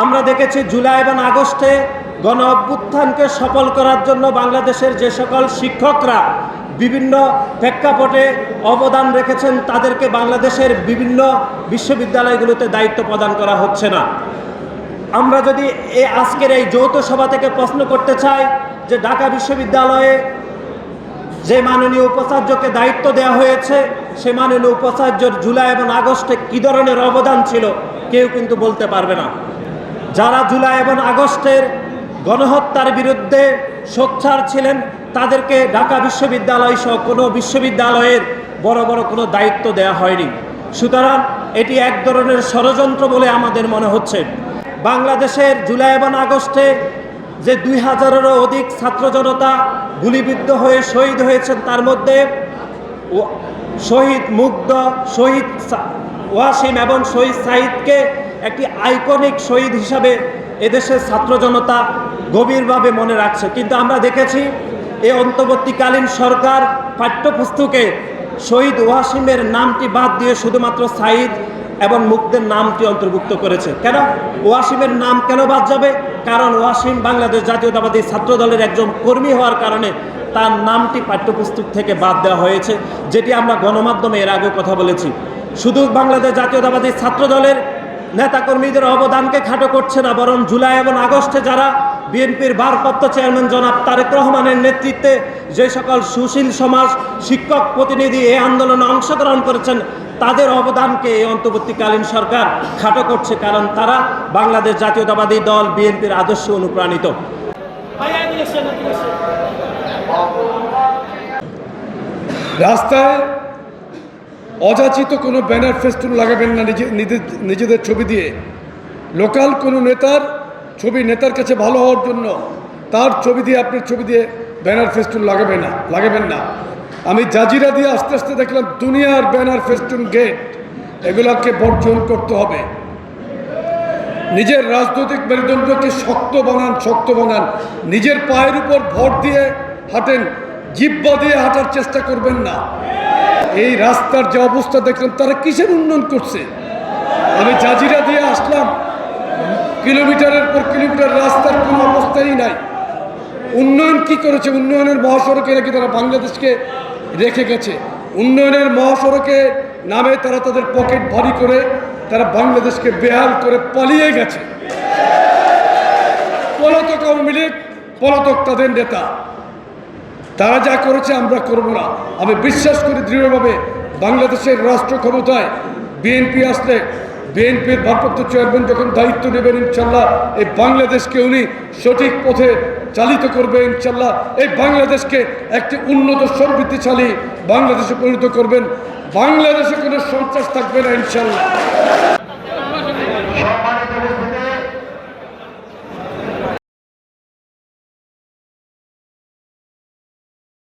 আমরা দেখেছি জুলাই এবং আগস্টে গণ অভ্যুত্থানকে সফল করার জন্য বাংলাদেশের যে সকল শিক্ষকরা বিভিন্ন প্রেক্ষাপটে অবদান রেখেছেন তাদেরকে বাংলাদেশের বিভিন্ন বিশ্ববিদ্যালয়গুলোতে দায়িত্ব প্রদান করা হচ্ছে না। আমরা যদি আজকের এই যৌথ সভা থেকে প্রশ্ন করতে চাই যে ঢাকা বিশ্ববিদ্যালয়ে যে মাননীয় উপাচার্যকে দায়িত্ব দেওয়া হয়েছে সে মাননীয় উপাচার্যর জুলাই এবং আগস্টে কী ধরনের অবদান ছিল কেউ কিন্তু বলতে পারবে না। যারা জুলাই এবং আগস্টের গণহত্যার বিরুদ্ধে সোচ্চার ছিলেন তাদেরকে ঢাকা বিশ্ববিদ্যালয় সহ কোনো বিশ্ববিদ্যালয়ের বড় বড় কোনো দায়িত্ব দেওয়া হয়নি। সুতরাং এটি এক ধরনের ষড়যন্ত্র বলে আমাদের মনে হচ্ছে। বাংলাদেশের জুলাই এবং আগস্টে যে 2000-এরও অধিক ছাত্র জনতা গুলিবিদ্ধ হয়ে শহীদ হয়েছেন তার মধ্যে শহীদ মুগ্ধ, শহীদ ওয়াসিম এবং শহীদ সাঈদকে একটি আইকনিক শহীদ হিসাবে এদেশের ছাত্র জনতা গভীরভাবে মনে রাখছে। কিন্তু আমরা দেখেছি এই অন্তর্বর্তীকালীন সরকার পাঠ্যপুস্তকে শহীদ ওয়াসিমের নামটি বাদ দিয়ে শুধুমাত্র সাঈদ এবং মুগ্ধের নামটি অন্তর্ভুক্ত করেছে। কেন ওয়াসিমের নাম কেন বাদ যাবে? কারণ ওয়াসিম বাংলাদেশ জাতীয়তাবাদী ছাত্র দলের একজন কর্মী হওয়ার কারণে তার নামটি পাঠ্যপুস্তক থেকে বাদ দেওয়া হয়েছে, যেটি আমরা গণমাধ্যমে এর আগেও কথা বলেছি। শুধু বাংলাদেশ জাতীয়তাবাদী ছাত্র দলের নেতাকর্মীদের অবদানকে খাটো করছে না, বরং জুলাই এবং আগস্টে যারা বিএনপির ভারপ্রাপ্ত চেয়ারম্যান জনাব তারেক রহমানের নেতৃত্বে যে সকল সুশীল সমাজ শিক্ষক প্রতিনিধি এই আন্দোলনে অংশগ্রহণ করেছেন তাদের অবদানকে এই অন্তর্বর্তীকালীন সরকার খাটো করছে, কারণ তারা বাংলাদেশ জাতীয়তাবাদী দল বিএনপির আদর্শে অনুপ্রাণিত। রাস্তায় অযাচিত কোনো ব্যানার ফেস্টুন লাগাবেন না নিজেদের ছবি দিয়ে। লোকাল কোনো নেতার ছবি নেতার কাছে ভালো হওয়ার জন্য তার ছবি দিয়ে আপনার ছবি দিয়ে ব্যানার ফেস্টুন লাগাবেন না। আমি জাজিরা দিয়ে আস্তে আস্তে দেখলাম দুনিয়ার ব্যানার ফেস্টুন গেট, এগুলোকে বর্জন করতে হবে। নিজের রাজনৈতিক মেরুদণ্ডকে শক্ত বানান। নিজের পায়ের উপর ভর দিয়ে হাঁটেন, জিহ্বা দিয়ে হাঁটার চেষ্টা করবেন না। এই রাস্তার যে অবস্থা দেখলাম তারা কিসের উন্নয়ন করছে। আমি জাজিরা দিয়ে আসলাম, কিলোমিটারের পর কিলোমিটার রাস্তার কোনো অবস্থাই নাই। উন্নয়ন কি করেছে? উন্নয়নের মহাসড়কে নাকি তারা বাংলাদেশকে রেখে গেছে। উন্নয়নের মহাসড়কে নামে তারা তাদের পকেট ভারী করে তারা বাংলাদেশকে বেহাল করে পালিয়ে গেছে। পলাতক আওয়ামী লীগ, পলাতক তাদের নেতা, তারা যা করেছে আমরা করব না। আমি বিশ্বাস করি দৃঢ়ভাবে বাংলাদেশের রাষ্ট্র ক্ষমতায় বিএনপি আসলে, বিএনপির ভারপ্রাপ্ত চেয়ারম্যান যখন দায়িত্ব নেবেন ইনশাল্লাহ এই বাংলাদেশকে উনি সঠিক পথে চালিত করবেন। ইনশাল্লাহ এই বাংলাদেশকে একটি উন্নত সমৃদ্ধিশালী বাংলাদেশে পরিণত করবেন। বাংলাদেশে কোনো সন্ত্রাস থাকবে না ইনশাল্লাহ।